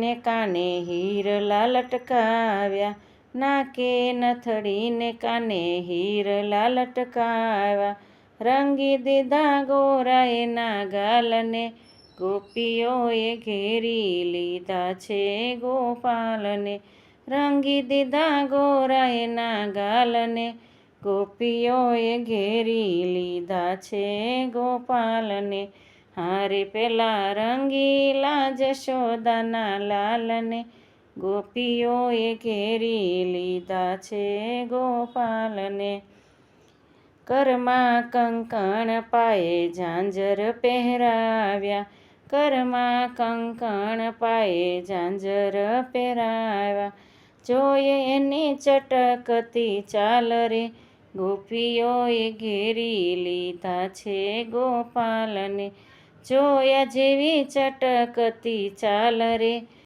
ને કાને હીરલા લટકાવ્યા, નાકે નથડીને કાને હીરલા લટકાવ્યા. રંગી દીધા ગોરા એના ગાલને, ગોપીઓએ ઘેરી લીધા છે ગોપાલને. રંગી દીધા ગોરા એના ગાલને, ગોપીઓએ ઘેરી લીધા છે ગોપાલને. હારે પેલા રંગીલા જશોદાના લાલને, ગોપીઓએ ઘેરી લીધા છે ગોપાલને. કરમાં કંકણ પાયે ઝાંઝર પહેરાવ્યા, કરમાં કંકણ પાયે ઝાંઝર પહેરાવ્યા. જોઈએ એની ચટકતી ચાલ રે, ગોપીઓએ ઘેરી લીધા છે ગોપાલને. જોયા જેવી ચટકતી ચાલ રે,